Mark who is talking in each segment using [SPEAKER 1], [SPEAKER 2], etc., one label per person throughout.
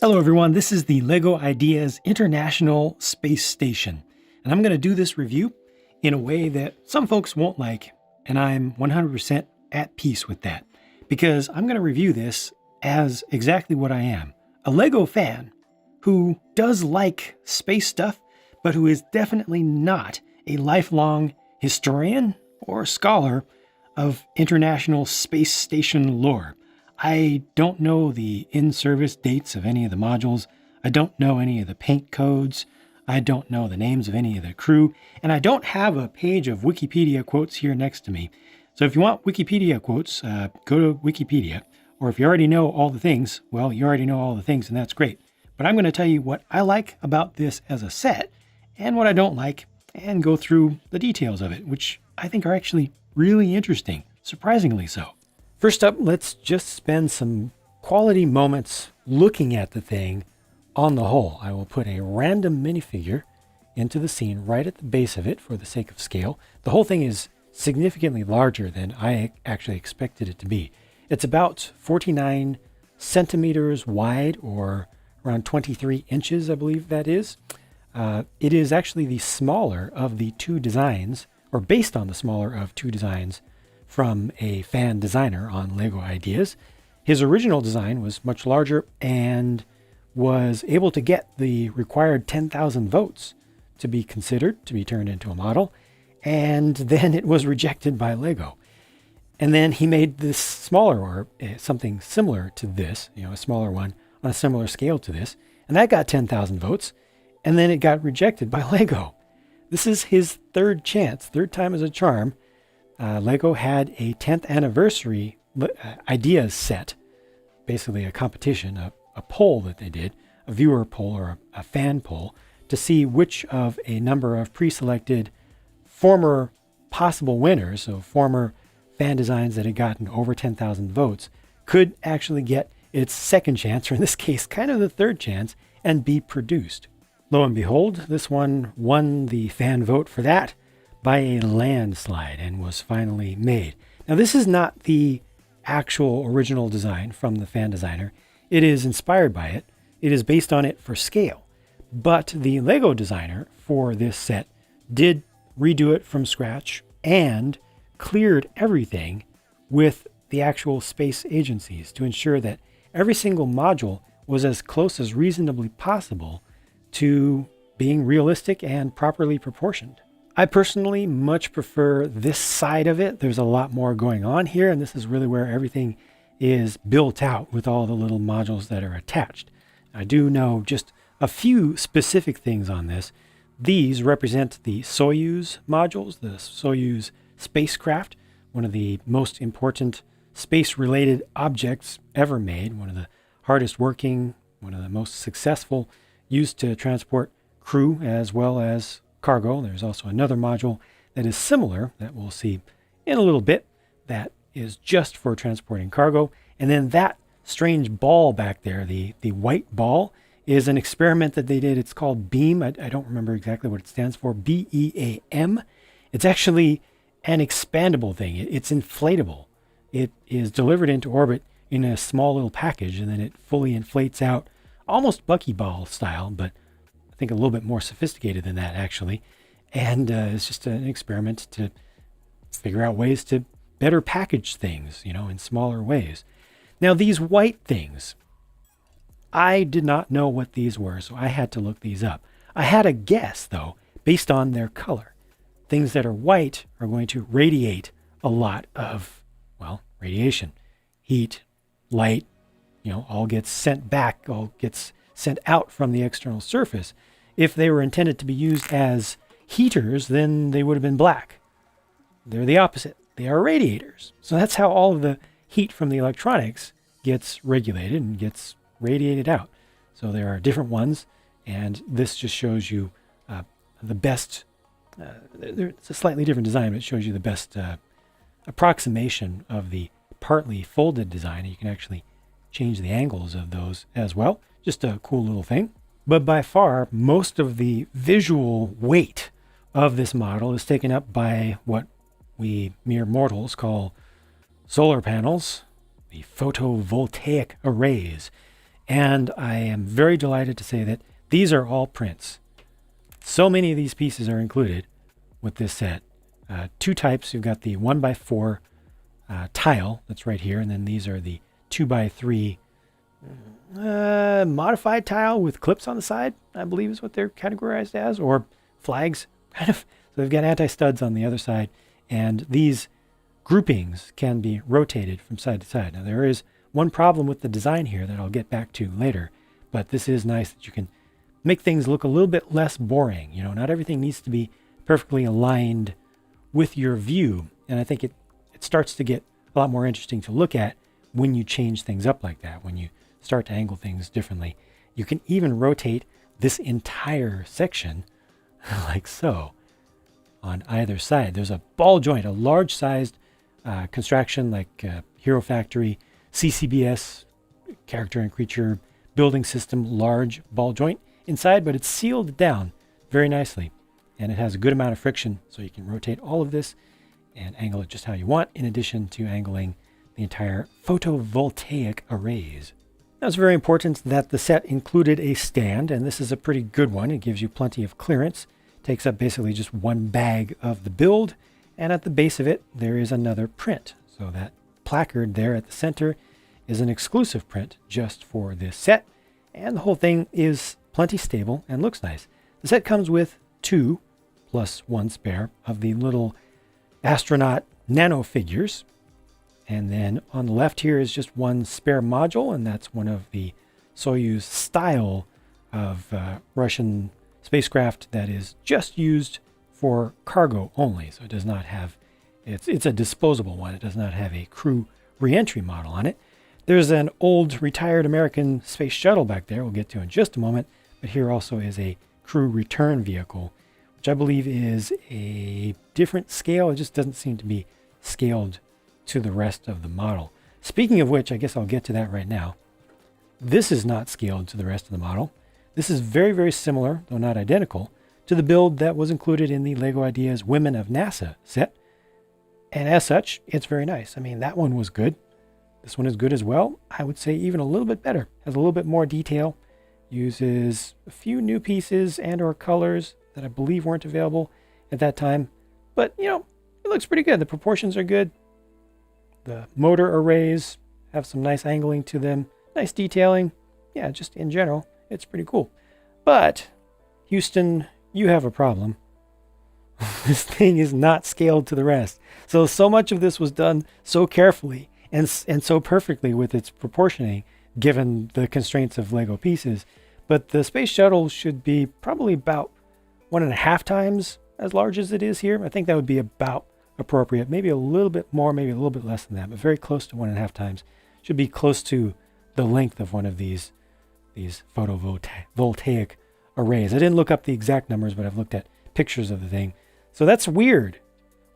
[SPEAKER 1] Hello everyone, this is the LEGO Ideas International Space Station, and I'm going to do this review in a way that some folks won't like, and I'm 100% at peace with that, because I'm going to review this as exactly what I am, a LEGO fan who does like space stuff, but who is definitely not a lifelong historian or scholar of International Space Station lore. I don't know the in-service dates of any of the modules. I don't know any of the paint codes. I don't know the names of any of the crew. And I don't have a page of Wikipedia quotes here next to me. So if you want Wikipedia quotes, go to Wikipedia. Or if you already know all the things, well, you already know all the things, and that's great. But I'm going to tell you what I like about this as a set and what I don't like, and go through the details of it, which I think are actually really interesting, surprisingly so. First up, let's just spend some quality moments looking at the thing on the whole. I will put a random minifigure into the scene right at the base of it for the sake of scale. The whole thing is significantly larger than I actually expected it to be. It's about 49 centimeters wide, or around 23 inches, I believe that is. It is actually the smaller of the two designs, or based on the smaller of two designs from a fan designer on LEGO Ideas. His original design was much larger and was able to get the required 10,000 votes to be considered to be turned into a model, and then it was rejected by LEGO. And then he made this smaller, or something similar to this, a smaller one on a similar scale to this, and that got 10,000 votes, and then it got rejected by LEGO. This is his third chance, third time is a charm. LEGO had a 10th anniversary ideas set, basically a competition, a poll that they did, a viewer poll or a fan poll, to see which of a number of pre-selected former possible winners, so former fan designs that had gotten over 10,000 votes, could actually get its second chance, or in this case, kind of the third chance, and be produced. Lo and behold, this one won the fan vote for that by a landslide and was finally made. Now, this is not the actual original design from the fan designer. It is inspired by it. It is based on it for scale. But the LEGO designer for this set did redo it from scratch and cleared everything with the actual space agencies to ensure that every single module was as close as reasonably possible to being realistic and properly proportioned. I personally much prefer this side of it. There's a lot more going on here, and this is really where everything is built out with all the little modules that are attached. I do know just a few specific things on this. These represent the Soyuz modules, the Soyuz spacecraft, one of the most important space-related objects ever made, one of the hardest working, one of the most successful, used to transport crew as well as cargo. There's also another module that is similar that we'll see in a little bit that is just for transporting cargo. And then that strange ball back there, the white ball, is an experiment that they did. It's called BEAM. I don't remember exactly what it stands for. BEAM. It's actually an expandable thing. It's inflatable. It is delivered into orbit in a small little package, and then it fully inflates out, almost buckyball style, but I think a little bit more sophisticated than that, actually. And it's just an experiment to figure out ways to better package things, in smaller ways. Now, these white things, I did not know what these were, so I had to look these up. I had a guess, though, based on their color. Things that are white are going to radiate a lot of, radiation. Heat, light, all gets sent back, all gets sent out from the external surface. If they were intended to be used as heaters, then they would have been black. They're the opposite. They are radiators. So that's how all of the heat from the electronics gets regulated and gets radiated out. So there are different ones, and this just shows you the best. It's a slightly different design, but it shows you the best approximation of the partly folded design. You can actually change the angles of those as well. Just a cool little thing. But by far, most of the visual weight of this model is taken up by what we mere mortals call solar panels, the photovoltaic arrays. And I am very delighted to say that these are all prints. So many of these pieces are included with this set. Two types. You've got the 1x4 tile that's right here, and then these are the 2x3 modified tile with clips on the side, I believe is what they're categorized as, or flags, kind of. So they've got anti-studs on the other side, and these groupings can be rotated from side to side. Now there is one problem with the design here that I'll get back to later, but this is nice that you can make things look a little bit less boring. You know, not everything needs to be perfectly aligned with your view, and I think it starts to get a lot more interesting to look at when you change things up like that, when you start to angle things differently. You can even rotate this entire section like so on either side. There's a ball joint, a large-sized construction like Hero Factory, CCBS, character and creature building system, large ball joint inside, but it's sealed down very nicely. And it has a good amount of friction, so you can rotate all of this and angle it just how you want, in addition to angling the entire photovoltaic arrays. Now, it's very important that the set included a stand, and this is a pretty good one. It gives you plenty of clearance. It takes up basically just one bag of the build, and at the base of it, there is another print. So that placard there at the center is an exclusive print just for this set, and the whole thing is plenty stable and looks nice. The set comes with 2 plus 1 spare of the little astronaut nano figures. And then on the left here is just one spare module, and that's one of the Soyuz style of Russian spacecraft that is just used for cargo only. So it does not have, it's a disposable one. It does not have a crew reentry model on it. There's an old retired American space shuttle back there we'll get to in just a moment, but here also is a crew return vehicle, which I believe is a different scale. It just doesn't seem to be scaled to the rest of the model. Speaking of which, I guess I'll get to that right now. This is not scaled to the rest of the model. This is very, very similar, though not identical, to the build that was included in the LEGO Ideas Women of NASA set. And as such, it's very nice. I mean, that one was good. This one is good as well. I would say even a little bit better. Has a little bit more detail. Uses a few new pieces and or colors that I believe weren't available at that time. But, you know, it looks pretty good. The proportions are good. The motor arrays have some nice angling to them. Nice detailing. Yeah, just in general, it's pretty cool. But, Houston, you have a problem. This thing is not scaled to the rest. So much of this was done so carefully and so perfectly with its proportioning, given the constraints of Lego pieces. But the space shuttle should be probably about 1.5 times as large as it is here. I think that would be about appropriate. Maybe a little bit more, maybe a little bit less than that, but very close to 1.5 times. Should be close to the length of one of these photovoltaic arrays. I didn't look up the exact numbers, but I've looked at pictures of the thing. So that's weird.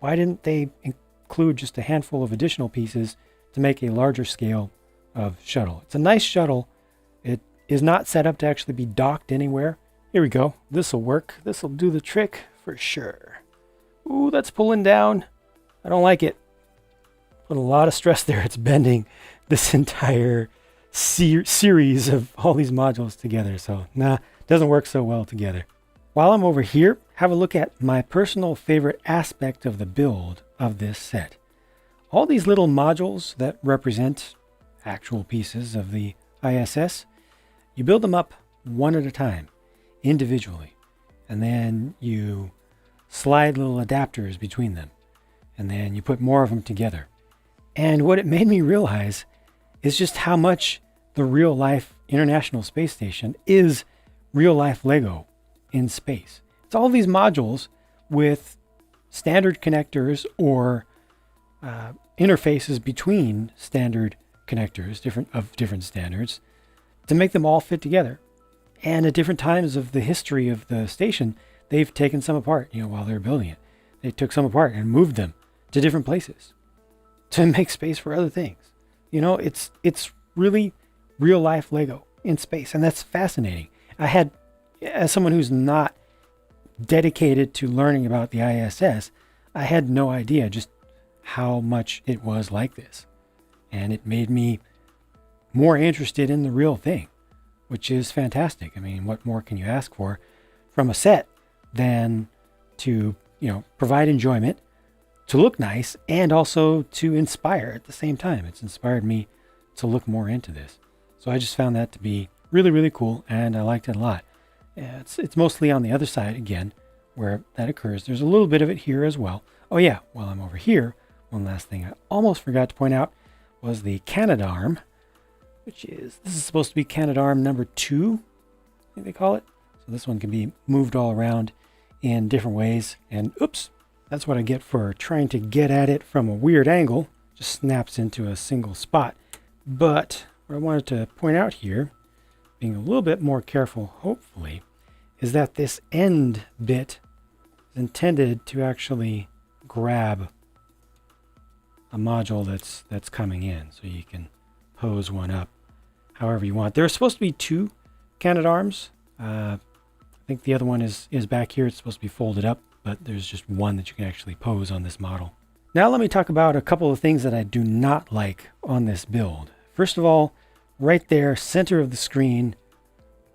[SPEAKER 1] Why didn't they include just a handful of additional pieces to make a larger scale of shuttle? It's a nice shuttle. It is not set up to actually be docked anywhere. Here we go. This will work. This will do the trick for sure. Ooh, that's pulling down. I don't like it. Put a lot of stress there. It's bending this entire series of all these modules together. So, nah, doesn't work so well together. While I'm over here, have a look at my personal favorite aspect of the build of this set. All these little modules that represent actual pieces of the ISS, you build them up one at a time, individually, and then you slide little adapters between them, and then you put more of them together. And what it made me realize is just how much the real-life International Space Station is real-life Lego in space. It's all these modules with standard connectors or interfaces between standard connectors, different standards, to make them all fit together. And at different times of the history of the station, they've taken some apart, while they're building it. They took some apart and moved them to different places to make space for other things. It's really real life Lego in space, and that's fascinating. I had, as someone who's not dedicated to learning about the ISS, I had no idea just how much it was like this. And it made me more interested in the real thing. which is fantastic. I mean, what more can you ask for from a set than to, provide enjoyment, to look nice, and also to inspire at the same time. It's inspired me to look more into this. So I just found that to be really, really cool, and I liked it a lot. It's mostly on the other side, again, where that occurs. There's a little bit of it here as well. Oh yeah, while I'm over here, one last thing I almost forgot to point out was the Canadarm, this is supposed to be Canadarm number 2, I think they call it. So this one can be moved all around in different ways. And oops, that's what I get for trying to get at it from a weird angle. Just snaps into a single spot. But what I wanted to point out here, being a little bit more careful, hopefully, is that this end bit is intended to actually grab a module that's coming in, so you can pose one up however you want. There are supposed to be 2 Canadarms. I think the other one is back here. It's supposed to be folded up, but there's just one that you can actually pose on this model. Now let me talk about a couple of things that I do not like on this build. First of all, right there, center of the screen,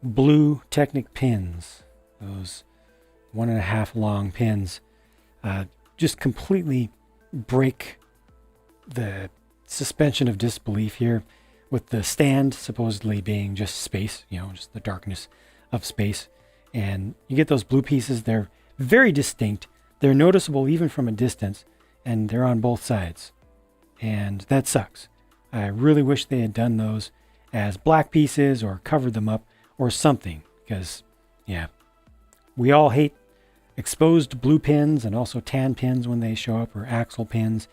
[SPEAKER 1] blue Technic pins, those 1.5 long pins, just completely break the suspension of disbelief here, with the stand supposedly being just space, just the darkness of space. And you get those blue pieces. They're very distinct. They're noticeable even from a distance, and they're on both sides. And that sucks. I really wish they had done those as black pieces or covered them up or something, because, yeah, we all hate exposed blue pins and also tan pins when they show up, or axle pins.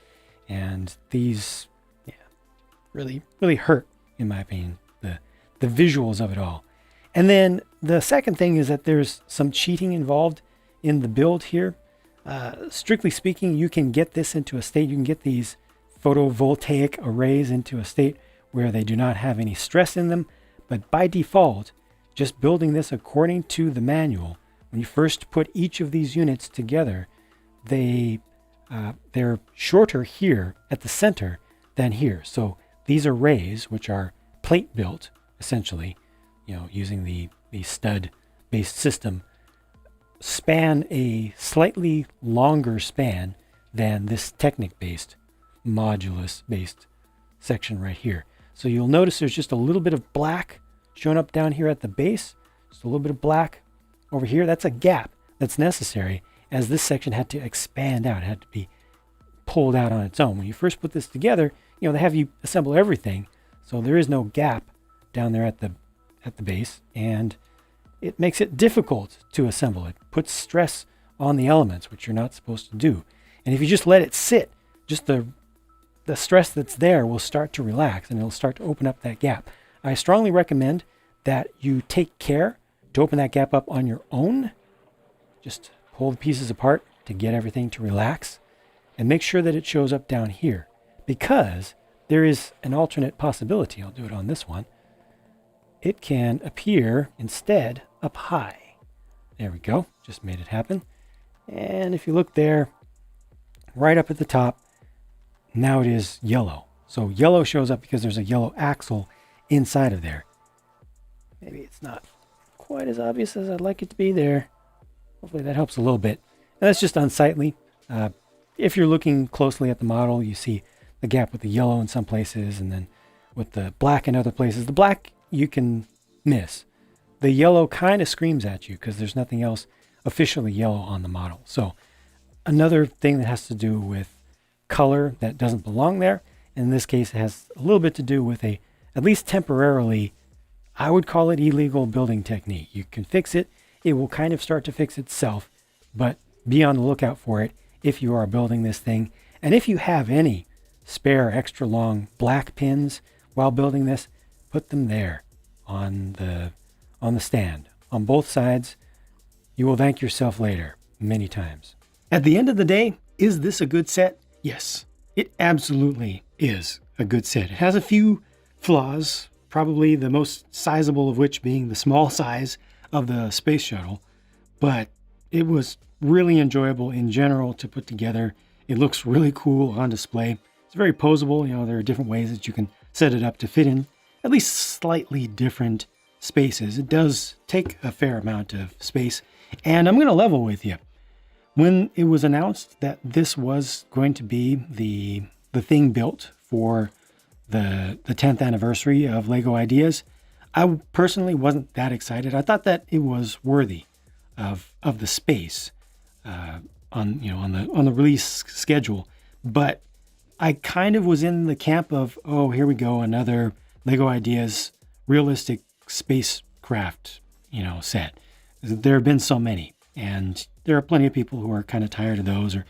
[SPEAKER 1] And these, really, really hurt, in my opinion, the visuals of it all. And then the second thing is that there's some cheating involved in the build here. Strictly speaking, you can get this into a state, you can get these photovoltaic arrays into a state where they do not have any stress in them. But by default, just building this according to the manual, when you first put each of these units together, they're shorter here at the center than here. So these arrays, which are plate built, essentially, using the stud-based system, span a slightly longer span than this Technic-based, modulus-based section right here. So you'll notice there's just a little bit of black showing up down here at the base, just a little bit of black over here. That's a gap that's necessary, as this section had to expand out. It had to be pulled out on its own. When you first put this together, they have you assemble everything, so there is no gap down there at the base, and it makes it difficult to assemble. It puts stress on the elements, which you're not supposed to do. And if you just let it sit, just the stress that's there will start to relax, and it'll start to open up that gap. I strongly recommend that you take care to open that gap up on your own. Just pull the pieces apart to get everything to relax, and make sure that it shows up down here, because there is an alternate possibility. I'll do it on this one. It can appear instead up high. There we go. Just made it happen. And if you look there, right up at the top, now it is yellow. So yellow shows up because there's a yellow axle inside of there. Maybe it's not quite as obvious as I'd like it to be there. Hopefully that helps a little bit. And that's just unsightly. If you're looking closely at the model, you see the gap with the yellow in some places, and then with the black in other places. The black you can miss. The yellow kind of screams at you because there's nothing else officially yellow on the model. So another thing that has to do with color that doesn't belong there. In this case, it has a little bit to do with at least temporarily, I would call it illegal building technique. You can fix it. It will kind of start to fix itself, but be on the lookout for it if you are building this thing. And if you have any spare extra long black pins while building this, put them there on the stand on both sides. You will thank yourself later many times. At the end of the day, is this a good set? Yes, it absolutely is a good set. It has a few flaws, probably the most sizable of which being the small size of the space shuttle, but it was really enjoyable in general to put together. It looks really cool on display. It's very posable. There are different ways that you can set it up to fit in at least slightly different spaces. It does take a fair amount of space. And I'm going to level with you. When it was announced that this was going to be the thing built for the 10th anniversary of LEGO Ideas, I personally wasn't that excited. I thought that it was worthy of the space on the release schedule, but I kind of was in the camp of, oh, here we go, another LEGO Ideas realistic spacecraft, set. There have been so many, and there are plenty of people who are kind of tired of those or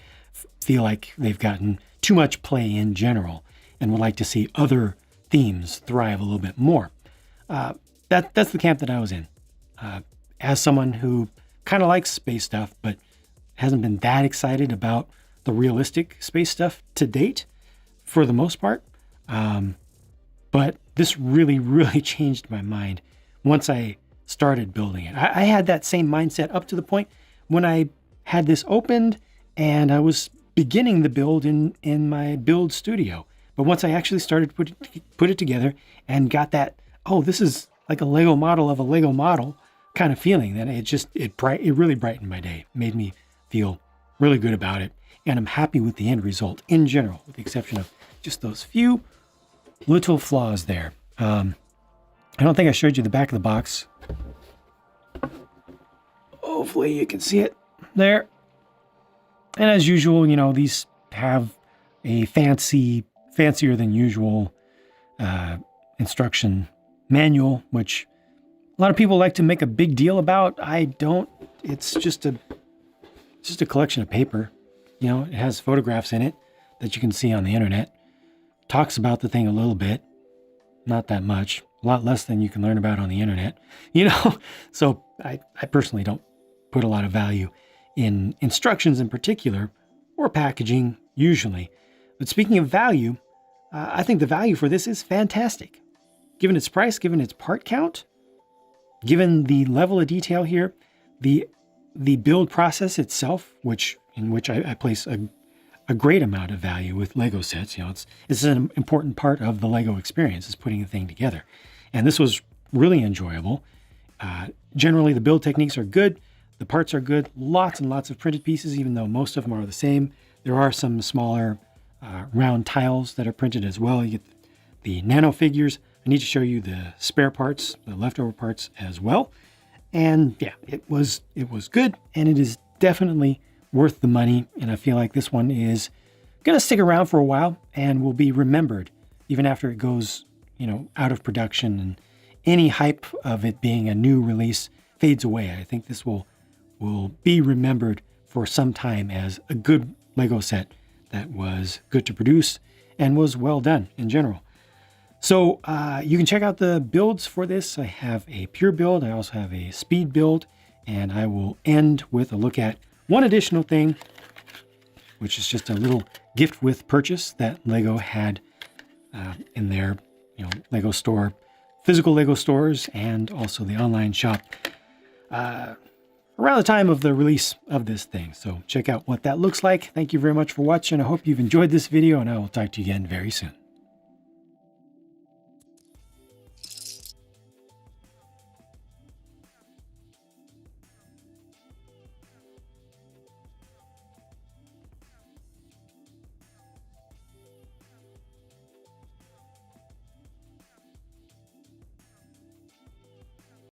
[SPEAKER 1] feel like they've gotten too much play in general and would like to see other themes thrive a little bit more. That's the camp that I was in. As someone who kind of likes space stuff, but hasn't been that excited about the realistic space stuff to date, for the most part. But this really, really changed my mind once I started building it. I had that same mindset up to the point when I had this opened and I was beginning the build in my build studio. But once I actually started put it together and got that, oh, this is like a Lego model of a Lego model kind of feeling, then it really brightened my day, made me feel really good about it. And I'm happy with the end result in general, with the exception of just those few little flaws there. I don't think I showed you the back of the box. Hopefully you can see it there. And as usual, these have a fancier than usual instruction manual, which a lot of people like to make a big deal about. I don't. It's just a collection of paper. It has photographs in it that you can see on the internet. Talks about the thing a little bit, not that much, a lot less than you can learn about on the internet. So I personally don't put a lot of value in instructions in particular, or packaging usually. But speaking of value, I think the value for this is fantastic. Given its price, given its part count, given the level of detail here, the build process itself, in which I place a great amount of value with Lego sets. It's an important part of the Lego experience, is putting the thing together. And this was really enjoyable. Generally, the build techniques are good. The parts are good. Lots and lots of printed pieces, even though most of them are the same. There are some smaller round tiles that are printed as well. You get the nano figures. I need to show you the spare parts, the leftover parts as well. And yeah, it was good, and it is definitely worth the money. And I feel like this one is going to stick around for a while and will be remembered even after it goes, out of production and any hype of it being a new release fades away. I think this will be remembered for some time as a good Lego set that was good to produce and was well done in general. So you can check out the builds for this. I have a pure build. I also have a speed build, and I will end with a look at one additional thing, which is just a little gift with purchase that Lego had in their Lego store, physical Lego stores, and also the online shop around the time of the release of this thing. So check out what that looks like. Thank you very much for watching. I hope you've enjoyed this video, and I will talk to you again very soon.